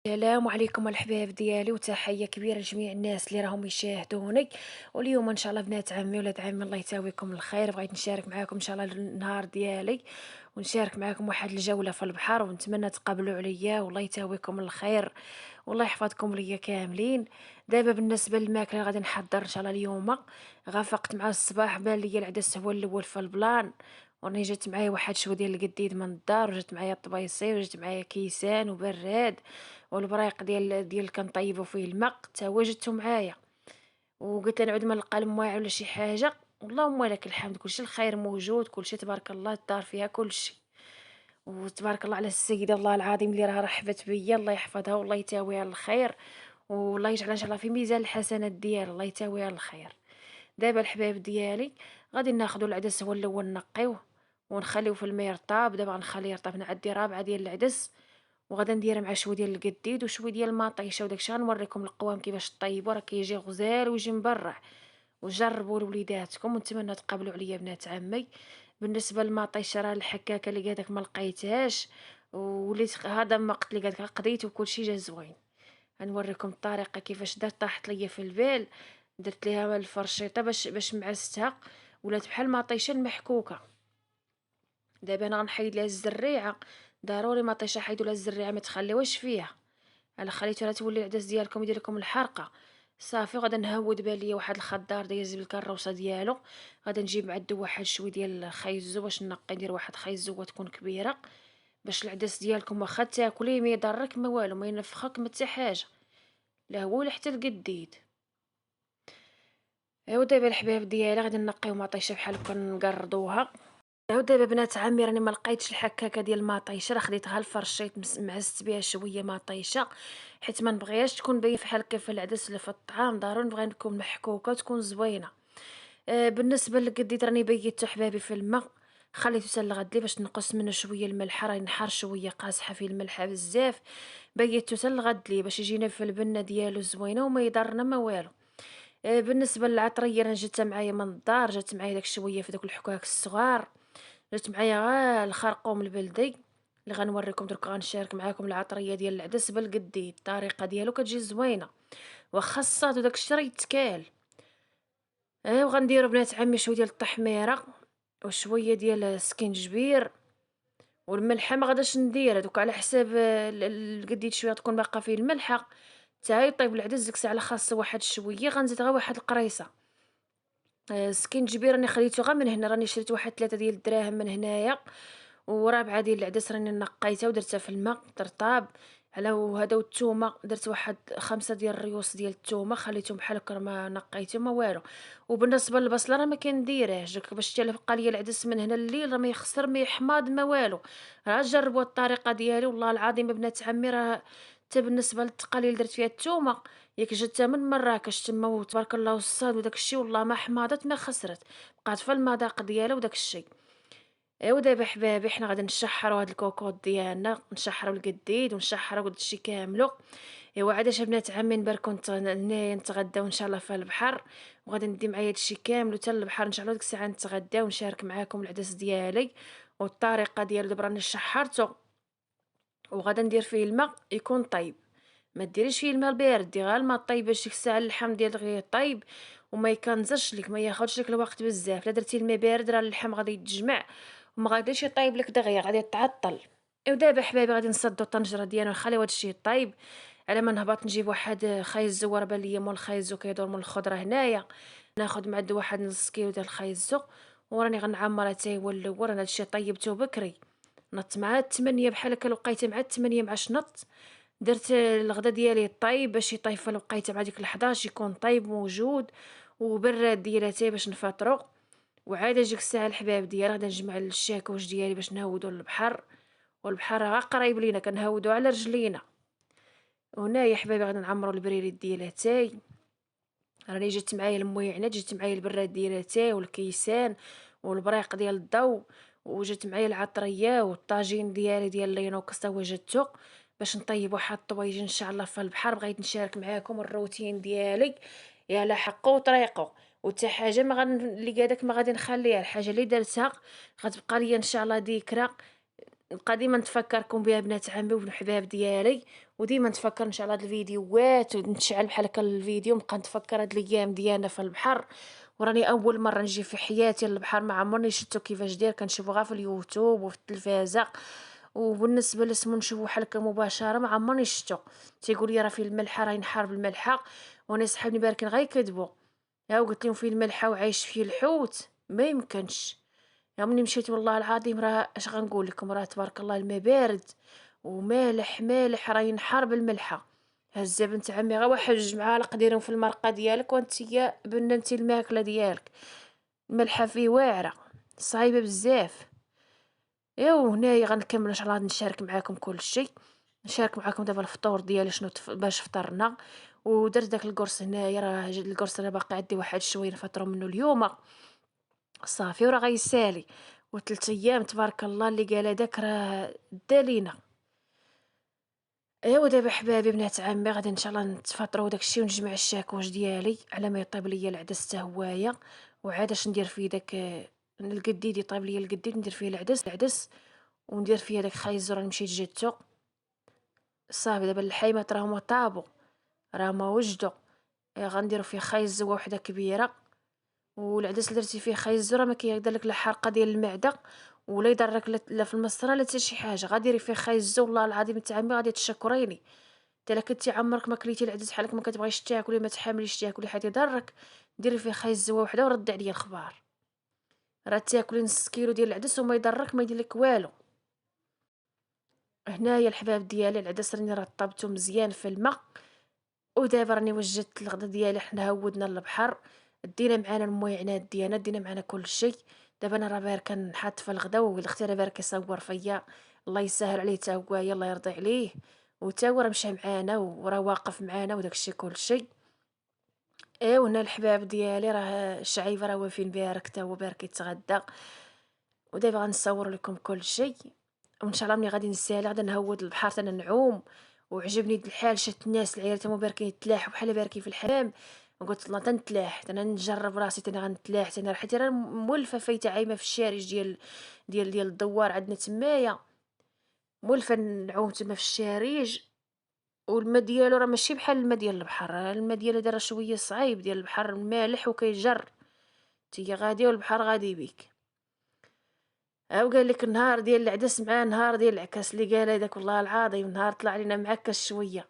السلام عليكم الحباب ديالي وتحية كبيرة لجميع الناس اللي راهم يشاهدوني. واليوم ان شاء الله بنات عمي ولاد عمي الله يتاويكم الخير، بغيت نشارك معاكم ان شاء الله النهار ديالي، ونشارك معاكم واحد الجولة في البحر، ونتمنى تقبلوا عليا والله يتاويكم الخير والله يحفظكم ليا كاملين. دابا بالنسبة للماكلة غادي نحضر ان شاء الله اليوم. غافقت مع الصباح بان ليا العدس هو الاول في البلان، وراني جات معايا واحد شويه ديال القديد من الدار، وجات معايا الطبيصي، وجات معايا كيسان وبراد، والبريق ديال كنطيبو فيه الماء تا هو جاتو معايا. وقلت نعود ما نلقى الماعن ولا شي حاجه، اللهم لك الحمد، كلشي الخير موجود، كلشي تبارك الله، الدار فيها كلشي. وتبارك الله على السيده الله العظيم اللي راها رحبت بيا، الله يحفظها والله يتاويها الخير، والله يجعلها ان شاء الله في ميزان الحسنات ديالها، الله يتاويها الخير. دابا الحباب ديالي غادي ناخدو العدس هو الاول نقيوه ونخليوه في الماء يرطاب. دابا غنخليه يرطب، نعدي رابعه ديال العدس، وغادا نديرها مع شويه ديال القديد وشويه ديال المطيشه وداكشي، غنوريكم القوام كيفاش طيبوا، راه كيجي غزال ويجي مبرع. وجربوا لوليداتكم ونتمنى تقبلوا عليا بنات عمي. بالنسبه للمطيشه راه الحكاكه اللي قالك ما لقيتهاش، وليت هذا ما قلت لي قالك قضيت وكلشي جا زوين. غنوريكم الطريقه كيفاش درت، طاحت ليا في البال، درت ليها الفرشيطه باش معستها، ولات بحال المطيشه المحكوكه. دابا انا غنحيد لها الزريعه، ضروري مطيشه حيدوا لها الزريعه ما تخليوهاش فيها، الا خليتو راه تولي العدس ديالكم يدير لكم الحرقه. صافي غادا نهود بالي واحد الخضار دايز بالكروسه ديالو، غادا نجيب معدو واحد شويه ديال الخيزو باش نقي، ندير واحد خيزوه تكون كبيره، باش العدس ديالكم واخا تاكليه ما يضرك ما والو، ما ينفخك ما حتى حاجه، لا هو ولا حتى القديد. ايوا دابا الحباب ديالي غادي نقيو مطيشه بحال هكا نقرضوها. عاود دابا بنات عمي راني ما لقيتش الحكاكه ديال المطيشه، راه خديتها الفرشيط معزت بها شويه مطيشه، حيت ما نبغيهاش تكون باينه فحال هكا في العدس ولا في الطعام، ضروري نبغيها تكون محكوكه وتكون زوينه. بالنسبه للقديد راني بيتو حبابي في الماء، خليته حتى لغد لي باش نقص منه شويه الملح، راه نحار شويه قاصحه فيه الملح بزاف، بيتو حتى لغد لي باش يجينا في البنه ديالو زوينه وما يضرنا ما والو. بالنسبه للعطريه راه جاتها معايا من الدار، جات معايا داك شويه في داك الحكاك الصغار، درت معايا غير الخرقوم البلدي اللي غنوريكم درك، غنشارك معاكم العطريه ديال العدس بالقديد، الطريقه ديالو كتجي زوينه، واخا الصاد وداك الشيء راه يتكال. وغنديروا بنات عمي شويه ديال التحميره وشويه ديال السكينجبير، والملحه ما غاداش ندير دوك على حساب القديد، شويه تكون باقا فيه الملحه حتى يطيب العدس، ديك الساعه خاصو واحد شويه، غنزيد غير واحد القريصه. السكينجبير راني خديته غير من هنا، راني شريت واحد 3 ديال الدراهم من هنايا، ورابعه ديال العدس راني نقيتها ودرتها في الماء ترطاب على وهذا، والثومه درت واحد 5 ديال الريوس ديال الثومه، خليتهم بحال هكا ما نقيتهم ما والو. وبالنسبه للبصله راه ما كنديرهاش داك، باش حتى بقى ليا العدس من هنا الليل راه ما يخسر ما يحماض ما والو. راه جربوا الطريقه ديالي والله العظيم بنات عمي، راه حتى بالنسبه للتقاليد اللي درت فيها الثومه، ياك جات من مراكش تما وتبارك الله والصاد وداك الشيء، والله ما حماضت ما خسرت، بقات في المذاق ديالها وداك الشيء. ايوا دابا حبابي حنا غادي نشحروا هاد الكوكوط ديالنا، نشحروا القديد ونشحروا هادشي كاملو. ايوا عاد اش بنات عمي نباركو هنايا نتغداو ان شاء الله في البحر، وغادي ندي معايا هادشي كامل حتى للبحر ان شاء الله، ديك الساعه نتغداو ونشارك معاكم العدس ديالي والطريقه ديالو. دابا راني شحرته وغادا ندير فيه الماء يكون طيب، ما ديريش فيه الماء بارد، دير غير الماء طيب باش ديك الساعه اللحم ديالك طيب وما يكنزرش لك، ما ياخذش لك الوقت بزاف. لا درتي الماء بارد راه اللحم غادي يتجمع وما غاديش يطيب لك دغيا، غادي يتعطل. ودابا حبايبي غادي نصدو الطنجره ديالنا ونخليو هادشي يطيب، على ما نهبط نجيب واحد خيزو، ورا بان ليا مول الخيزو كيدور من الخضره هنايا، ناخد معدو واحد نص كيلو ديال الخيزو، وراني غنعمرها حتى هو الاول. انا هادشي طيبته بكري، نط مع 8 بحال هكا، الوقيته مع 8 مع نط، درت الغدا ديالي طيب باش يطيب في الوقيته مع ديك 11 يكون طيب موجود، وبراد ديالها حتى باش نفطرو. وعاد اجيك الساعه الحباب ديالي غادا نجمع الشاكوش ديالي باش نهودو للبحر، والبحر راه قريب لينا كنهودو على رجلينا. وهنايا حبايبي غادا نعمرو البريريد ديالها تاي، راني جبت معايا المويعنات، جبت معايا البراد ديالها تاي والكيسان والبريق ديال الضو، وجبت معايا العطريه والطاجين ديالي ديال لينوكس تا هو جاتو، باش نطيب واحد الطويجين ان شاء الله في البحر. بغيت نشارك معاكم الروتين ديالي يا لا حقه وطريقه، وتا حاجه ما اللي قادك ما غادي نخليها، الحاجه اللي درتها غتبقى ليا ان شاء الله ذكرى، نبقى ديما نتفكركم بها بنات عمي والحباب ديالي، وديما نتفكر نشعل هاد الفيديوهات ونتشعل بحال هكا الفيديو، نبقى نتفكر هاد الايام ديالنا في البحر. وراني اول مره نجي في حياتي للبحر، ما عمرني شفتو كيفاش داير، كنشوفو غير في اليوتيوب وفي التلفازه. وبالنسبه لسمو نشوفو بحال هكا مباشره ما عمرني شفتو. تيقول لي راه فيه الملحه، راه ينحر بالملحه. وانا صحابني باركين غير يكذبوا. ها وقلت لهم فيه الملحه وعايش فيه الحوت، ما يمكنش. يوم ملي مشيت والله العظيم راه اش غنقول لكم، راه تبارك الله الماء بارد ومالح مالح، راه ينحر بالملحه. هزه بنت عمي غير واحد جوج معالق ديرهم في المرقه ديالك وانت بننتي الماكله ديالك. الملحه فيه واعره، صعيبه بزاف. ايوا هنايا غنكمل ان شاء الله نشارك معاكم كل شيء. نشارك معاكم دابا الفطور ديالي شنو باش فطرنا. ودرت داك القرص هنايا، راه القرص انا باقي عندي واحد شويه نفطرو منه اليوم. صافي وراه غيسالي. و3 ايام تبارك الله اللي قال هذاك راه دالينا. ايوا دابا حبابي بنات عمي غادي ان شاء الله نتفطروا داكشي ونجمع الشاكوش ديالي على ما يطيب ليا العدس حتى هوايا. وعاد اش ندير فيه داك القديد، يطيب ليا القديد ندير فيه العدس. وندير فيه داك خاي الزر اللي مشيت جدتو. صافي دابا اللحيمات راهما طابو، راهما وجدوا. غنديروا فيه خاي الزوا وحده كبيره. والعدس اللي درتي فيه خاي الزره ما كيدير لك لا حرقه ديال المعده ولا يضرك لا في المسطره لا حتى شي حاجه. غاديري فيه خاي الزو والله العظيم تاعمي غادي تشكريني. انت الا كنتي عمرك ما كليتي العدس بحالك ما كتبغيش تاكلي ما تحامليش تاكلي حيت يضرك، ديري فيه خاي الزوا وحده ورد عليا الخبار. راه تاكلي نص كيلو ديال العدس وما يضرك ما يدير لك والو. هنايا الحباب ديالي العدس راني رطبته مزيان في الماء. ودابا راني وجدت الغدا ديالي، حنا هودنا للبحر. دينا معانا المويعنات ديالنا، دينا معانا كل شيء. دابا انا راه باركه نحط في الغدا والاختي راه باركه يصور فيا. الله يسهل عليه تا هو، يلا يرضي عليه. وتا هو راه مشى معانا وراه واقف معانا وداك الشيء كل شيء. هنا الحباب ديالي راه شعيبه راه وافين بارك تا هو بارك يتغدى. ودابا غنصور لكم كل شيء. وان شاء الله ملي غادي نسالي غادي نهود البحر تانا نعوم. وعجبني الحال، شفت الناس العيال تما باركين يتلاحوا بحال باركين في الحمام. وقلت الله تنتلاح انا نجرب راسي تانا غنتلاح تانا، حيت انا مولفه فايته عايمه في الشارج ديال الدوار عندنا تمايا. مولفه نعوم تما في الشارج. والما ديالو راه ماشي بحال الماء ديال البحر، الماء ديالو داير شويه صعيب، ديال البحر مالح وكيجر. تيجي غادي والبحر غادي بيك. وقال لك النهار ديال العدس مع نهار ديال العكاس اللي قال هذاك والله العظيم نهار طلع علينا معكس شويه.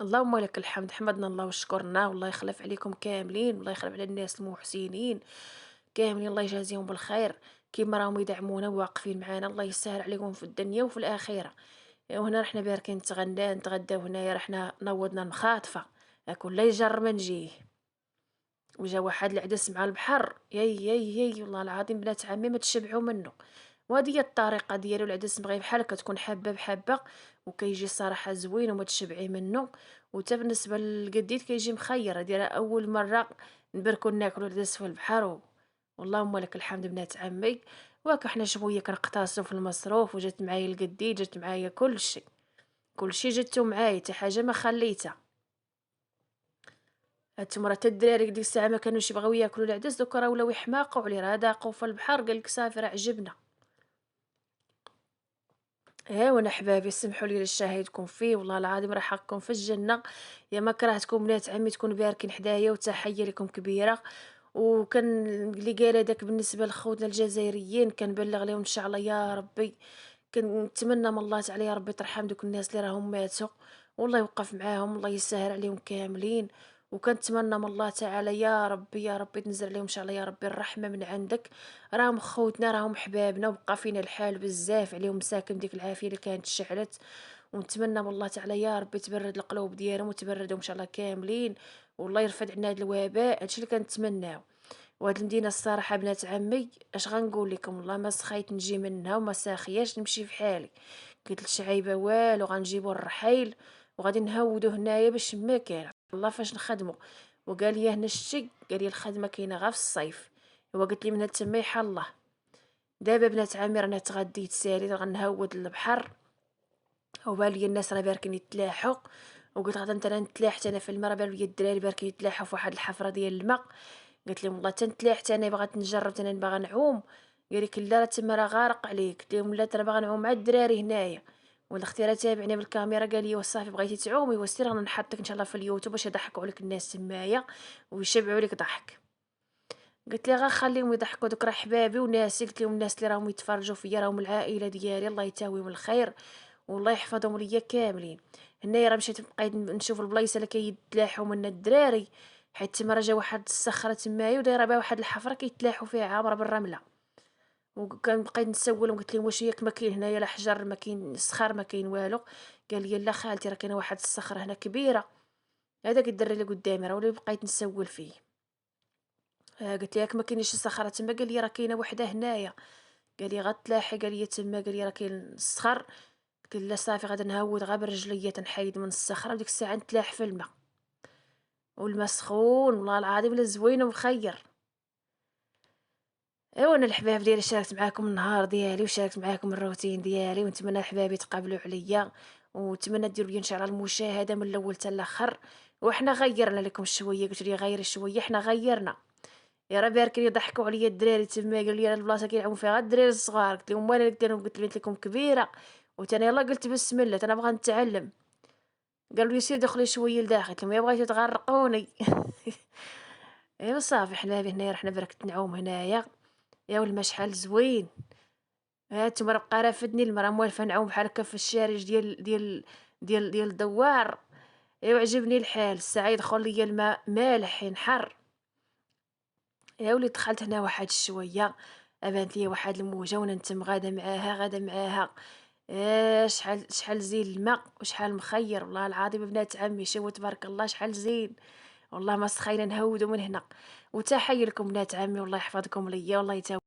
اللهم لك الحمد، حمدنا الله وشكرنا، والله يخلف عليكم كاملين، والله يخلف على الناس المحسنين كاملين، الله يجازيهم بالخير. كيما راهم يدعمونا وواقفين معانا، الله يسهل عليكم في الدنيا وفي الاخره. وهنا رحنا باركين نتغداو هنايا، رحنا نوضنا المخاطفه. كل يجر ما نجيه. وجا واحد العدس مع البحر، ياي والله العظيم بنات عمي ما تشبعوا منه. وهذه هي الطريقه ديالو العدس بغي بحال هكا تكون حبه بحبه. وكيجي صراحه زوين وما تشبعي منه. وتا بالنسبه للقديد كيجي مخير، هادي راه اول مره نبركو ناكلو العدس في البحر واللهم لك الحمد بنات عمي. وهكا حنا شويه كنقتصوا في المصروف، وجات معايا القديد، جات معايا كلشي جاتو معايا، حتى حاجه ما خليتها. هانتوما راه تا الدراري ديك الساعه ما كانوش يبغيو ياكلوا العدس، دوكا راه ولاو يحماقوا عليه، راه ذاقوا في البحر قال لك صافي راه عجبنا. وانا حبابي سمحوا لي لشاهدكم فيه، والله العظيم راه حقكم في الجنه. يا ما كرهتكم بنات عمي تكونوا باركين حدايا، وتحيه لكم كبيره. وكان اللي قال هذاك بالنسبه لخوتنا الجزائريين كنبلغ لهم ان شاء الله يا ربي. كنتمنى من الله تعالى يا ربي ترحم دوك الناس اللي راهم ماتوا، والله يوقف معاهم، الله يسهل عليهم كاملين. وكنتمنى من الله تعالى يا ربي يا ربي تنزل عليهم ان شاء الله يا ربي الرحمه من عندك. راهم خوتنا راهم حبابنا وبقى فينا الحال بزاف عليهم، مساكن ديك العافيه اللي كانت شعلت. ونتمنى من الله تعالى يا ربي تبرد القلوب ديالهم وتبردهم ان شاء الله كاملين. والله يرفد عنا هذا الوباء، هادشي اللي كنتمناو. وهاد المدينه الصراحه بنات عمي اش غنقول لكم، والله ما سخيت نجي منها وما ساخياش نمشي في حالي. قلت لشعيبه والو غنجيبو الرحيل وغادي نهودو هنايا باش ما كان الله فاش نخدمو. وقال لي هنا الشي، قال لي الخدمه كاينه غير في الصيف. هو قلت لي من هاد تما يحل الله. دابا بنات عمي رانا تغديت سالي غنهود للبحر. وبالي الناس راه باركين يتلاحوا. وقلت غدا انت نتلاح انا في الماء، راه بالي الدراري باركين يتلاحوا في واحد الحفره ديال الماء. قلت لهم والله تنتلاح انا بغيت نجرب انا باغا نعوم. قال لك لا راه تما راه غارق عليك. قلت لهم لا ترى باغا نعوم مع الدراري هنايا. والاختي راه تابعني بالكاميرا قال لي: "واش صافي بغيتي تعومي؟ واش سير راه نحطك إن شاء الله في اليوتيوب باش يضحكوا عليك الناس تمايا ويشبعوا لك ضحك." قلت ليه: "غنخليهم يضحكوا، دوك راه حبابي وناسي." قلت لهم: "الناس اللي راهم يتفرجوا فيا راهم العائلة ديالي، الله يتاويهم الخير والله يحفظهم ليا كاملين." هنايا راه مشيت بقيت نشوف البلايص اللي كيتلاحوا منها الدراري، حيت تما راه جا واحد الصخرة تمايا ودايرة بها واحد الحفرة كيتلاحوا فيها عامرة بالرملة. بقيت نسولهم قلت لهم: "واش ياك ما كاين هنايا لا حجر، ما كاين صخر، ما كاين والو؟" قال لي: "لا خالتي راه كاينه واحد الصخرة هنا كبيرة." هذاك الدري اللي قدامي راه هو اللي بقيت نسول فيه. قلت ليه: "ياك ما كاينش شي صخرة تما؟" قال لي: "راه كاينه وحده هنايا." قال لي: "غتلاحي." قال لي: "تما." قال لي: "راه كاين الصخر." قلت له: "لا صافي غادي نهود غير برجليا تنحيد من الصخرة." وديك الساعة نتلاح في الماء، والماء سخون والله العظيم لا زوين ومخير. ايوا انا الحباب ديالي شاركت معاكم النهار ديالي وشاركت معاكم الروتين ديالي، ونتمنى الحباب يتقبلوا عليا، ونتمنى ديروا لي ان شاء الله المشاهده من الاول حتى الاخر. وحنا غيرنا لكم شويه، قلت لي غيري شويه، حنا غيرنا. يا راه باركين يضحكوا عليا الدراري تما، قالوا لي: "راه البلاصه كيلعبوا فيها غير الدراري الصغار." قلت لهم: "وانا قلت لهم قلت بنت لكم كبيره." وتانا يلا قلت بسم الله انا بغا نتعلم. قالوا لي: "سير دخلي شويه لداخل." قلت لهم: "يا بغيتو تغرقوني." ايوا صافي حبابي، هنايا رحنا بركت نعوم هنايا. يا والما شحال زوين. هانتوما راه بقى رافدني المرا موالفة نعوم بحال هكا في الشارج ديال الدوار. ايوا عجبني الحال، الساعة يدخل ليا الماء مالح ينحر. يا وليد دخلت هنا واحد شوية، بانت ليا واحد الموجة وانا نتم غادا معاها غادا معاها. شحال زين الماء وشحال مخير، والله العظيم بنات عمي شوفوا تبارك الله شحال زين. والله ما سخينا نهودو من هنا. وتحية لكم بنات عمي، والله يحفظكم ليا والله